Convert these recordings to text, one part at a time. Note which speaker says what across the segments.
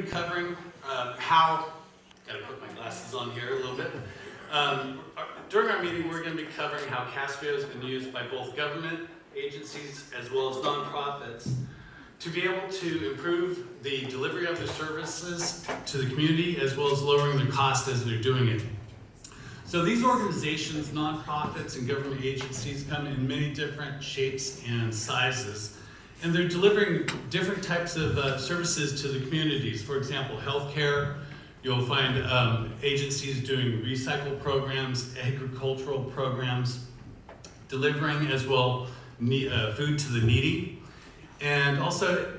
Speaker 1: be covering how, gotta put my glasses on here a little bit. During our meeting, we're going to be covering how Caspio has been used by both government agencies as well as nonprofits to be able to improve the delivery of their services to the community as well as lowering their cost as they're doing it. So these organizations, nonprofits, and government agencies come in many different shapes and sizes, and they're delivering different types of services to the communities. For example, healthcare. You'll find agencies doing recycle programs, agricultural programs, delivering as well food to the needy, and also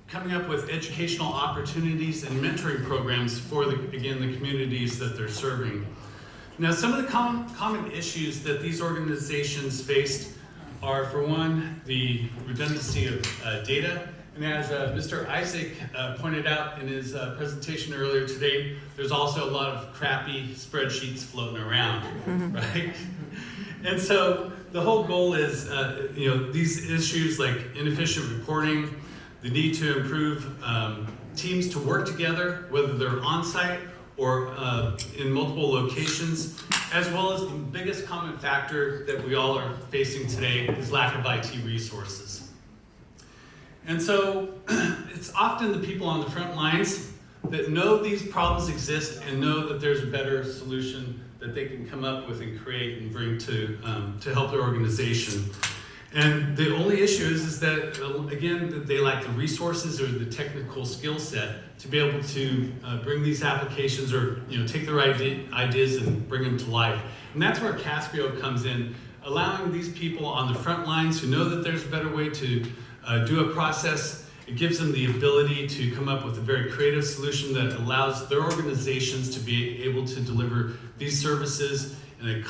Speaker 1: coming up with educational opportunities and mentoring programs for, the communities that they're serving. Now, some of the common issues that these organizations faced are, for one, the redundancy of data. And as Mr. Isaac pointed out in his presentation earlier today, there's also a lot of crappy spreadsheets floating around, right? And so the whole goal is, these issues like inefficient reporting, the need to improve teams to work together, whether they're on-site or in multiple locations, as well as the biggest common factor that we all are facing today is lack of IT resources. And so it's often the people on the front lines that know these problems exist and know that there's a better solution that they can come up with and create and bring to help their organization. And the only issue is that, again, that they lack the resources or the technical skill set to be able to bring these applications or take their ideas and bring them to life. And that's where Caspio comes in, allowing these people on the front lines who know that there's a better way to do a process. It gives them the ability to come up with a very creative solution that allows their organizations to be able to deliver these services in a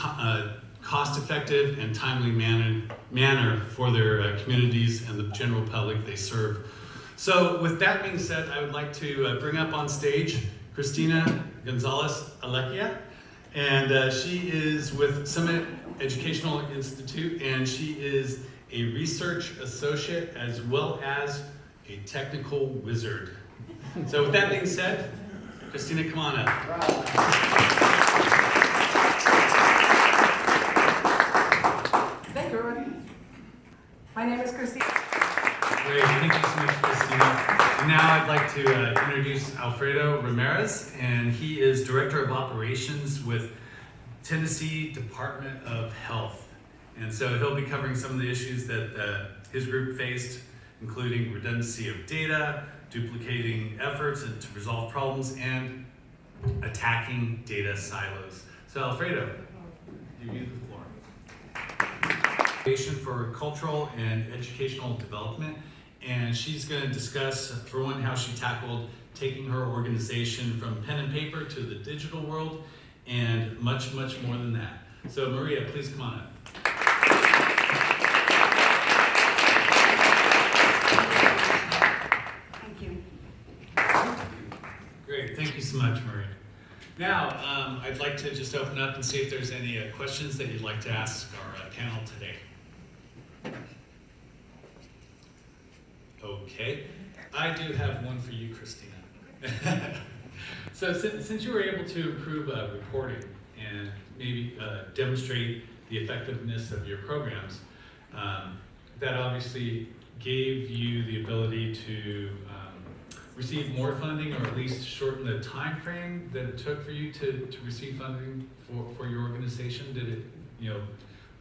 Speaker 1: cost-effective and timely manner for their communities and the general public they serve. So with that being said, I would like to bring up on stage Cristina Gonzalez Alequia, and she is with Summit Educational Institute, and she is a research associate as well as a technical wizard. So with that being said, Cristina, come on up.
Speaker 2: Thank you, everyone. My name is Cristina.
Speaker 1: Great, thank you so much, Cristina. And now I'd like to introduce Alfredo Ramirez, and he is Director of Operations with Tennessee Department of Health. And so he'll be covering some of the issues that his group faced, including redundancy of data, duplicating efforts and to resolve problems, and attacking data silos. So Alfredo, you use the floor. For cultural and educational development, and she's going to discuss, for one, how she tackled taking her organization from pen and paper to the digital world, and much, much more than that. So Maria, please come on up. Great, thank you so much, Maria. Now, I'd like to just open up and see if there's any questions that you'd like to ask our panel today. Okay, I do have one for you, Cristina. So since you were able to improve reporting and maybe demonstrate the effectiveness of your programs, that obviously gave you the ability to receive more funding, or at least shorten the time frame that it took for you to receive funding for your organization. Did it,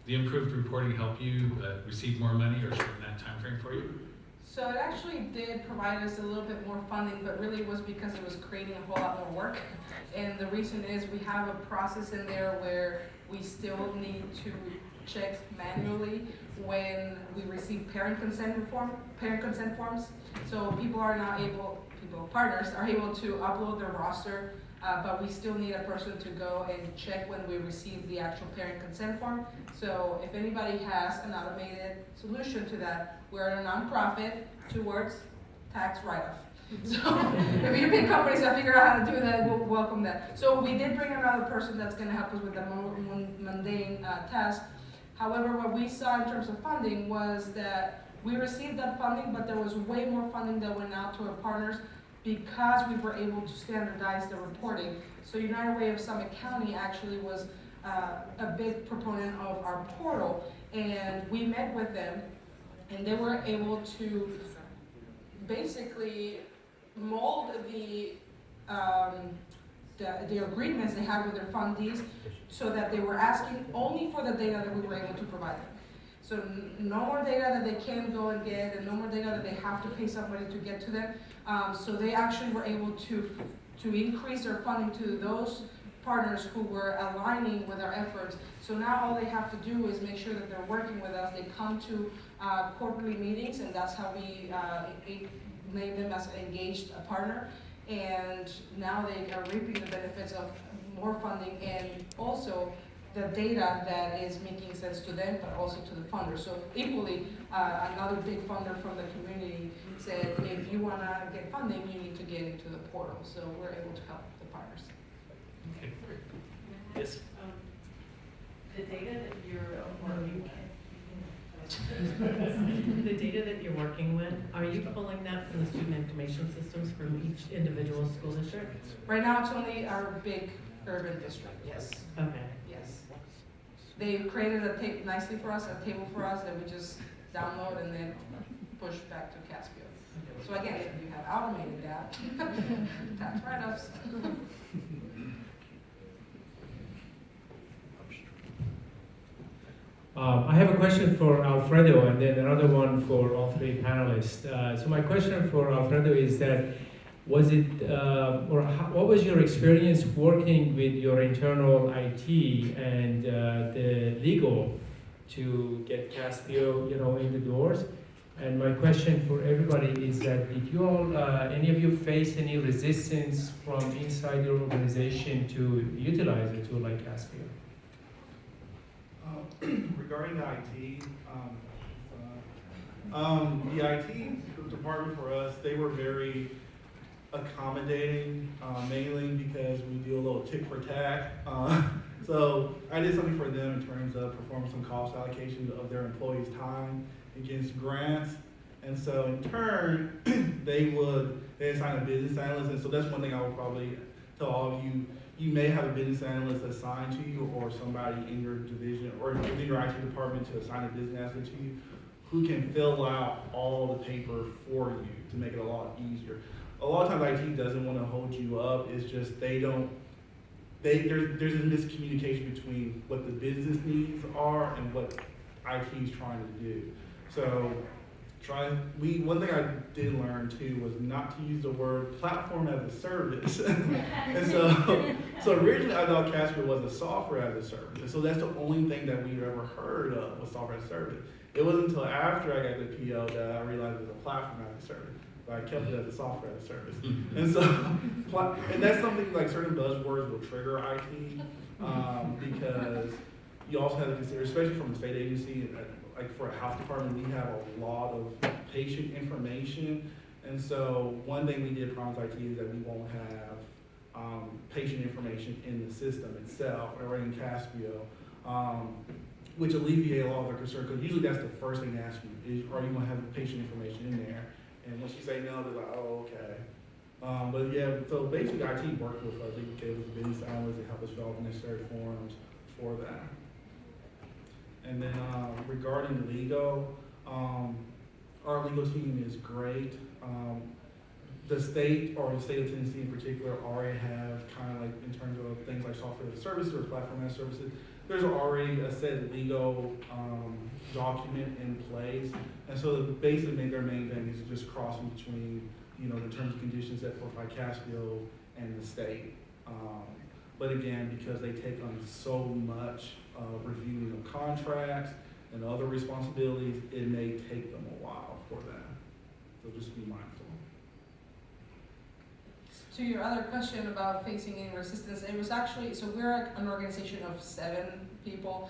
Speaker 1: the improved reporting help you receive more money or shorten that time frame for you?
Speaker 2: So it actually did provide us a little bit more funding, but really it was because it was creating a whole lot more work. And the reason is we have a process in there where we still need to check manually when we receive parent consent forms. So partners are able to upload their roster, but we still need a person to go and check when we receive the actual parent consent form. So if anybody has an automated solution to that, we're a nonprofit, 2 words, tax write-off. So if your big companies that figure out how to do that, we'll welcome that. So we did bring another person that's going to help us with the mundane task. However, what we saw in terms of funding was that we received that funding, but there was way more funding that went out to our partners. because we were able to standardize the reporting. So United Way of Summit County actually was a big proponent of our portal, and we met with them, and they were able to basically mold the agreements they had with their fundees so that they were asking only for the data that we were able to provide them. So no more data that they can't go and get, and no more data that they have to pay somebody to get to them. So they actually were able to increase their funding to those partners who were aligning with our efforts. So now all they have to do is make sure that they're working with us. They come to quarterly meetings, and that's how we name them as an engaged partner. And now they are reaping the benefits of more funding and also the data that is making sense to them, but also to the funders. So equally, another big funder from the community said, if you want to get funding, you need to get into the portal. So we're able to help the partners.
Speaker 1: Okay, great. Yes?
Speaker 3: The data that the data that you're working with, are you pulling that from the student information systems from each individual school district?
Speaker 2: Right now, it's only our big urban district, yes.
Speaker 3: Okay.
Speaker 2: Yes. They created a tape nicely for us, a table for us that we just download and then push back to Caspio. So again, if you have automated that, tax write-ups.
Speaker 4: I have a question for Alfredo and then another one for all three panelists. So my question for Alfredo is that, was it, what was your experience working with your internal IT and the legal to get Caspio, in the doors? And my question for everybody is that, did you all, any of you face any resistance from inside your organization to utilize a tool like Caspio?
Speaker 5: Regarding the IT, the IT department for us, they were very accommodating, mainly because we do a little tick for tack. So I did something for them in terms of performing some cost allocation of their employees' time against grants. And so in turn, they assign a business analyst. And so that's one thing I would probably tell all of you. You may have a business analyst assigned to you, or somebody in your division or within your IT department to assign a business analyst to you, who can fill out all the paper for you to make it a lot easier. A lot of times IT doesn't want to hold you up. It's just there's a miscommunication between what the business needs are and what IT is trying to do. So one thing I did learn too was not to use the word platform as a service. And so originally I thought Caspio was a software as a service. And so that's the only thing that we've ever heard of was software as a service. It wasn't until after I got the PO that I realized it was a platform as a service. But I kept it as a software as a service. And so, and that's something like certain buzzwords will trigger IT because you also have to consider, especially from a state agency, like for a health department, we have a lot of patient information. And so one thing we did promise IT is that we won't have patient information in the system itself or in Caspio, which alleviate a lot of their concern, because usually that's the first thing they ask you is, are you going to have patient information in there? And once you say no, they're like, oh, okay. But yeah, so basically IT worked with us. They gave us a business analyst to help us fill out the necessary forms for that. And then regarding legal, our legal team is great. The state of Tennessee in particular already have kind of like in terms of things like software as a service or platform as services, there's already a set legal document in place. And so basically their main thing is just crossing between, the terms and conditions set forth by Caspio and the state. But again, because they take on so much reviewing of contracts and other responsibilities, it may take them a while for that. So just be mindful.
Speaker 2: To your other question about facing any resistance, it was actually, so we're an organization of 7 people.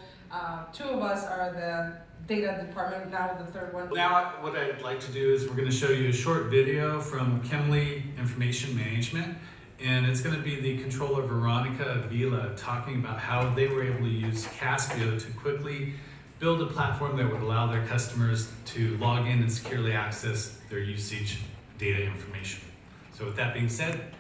Speaker 2: 2 of us are the data department, now the third one.
Speaker 1: Now what I'd like to do is we're going to show you a short video from Chemly Information Management. And it's going to be the controller Veronica Avila talking about how they were able to use Caspio to quickly build a platform that would allow their customers to log in and securely access their usage data information.
Speaker 6: So with that being said,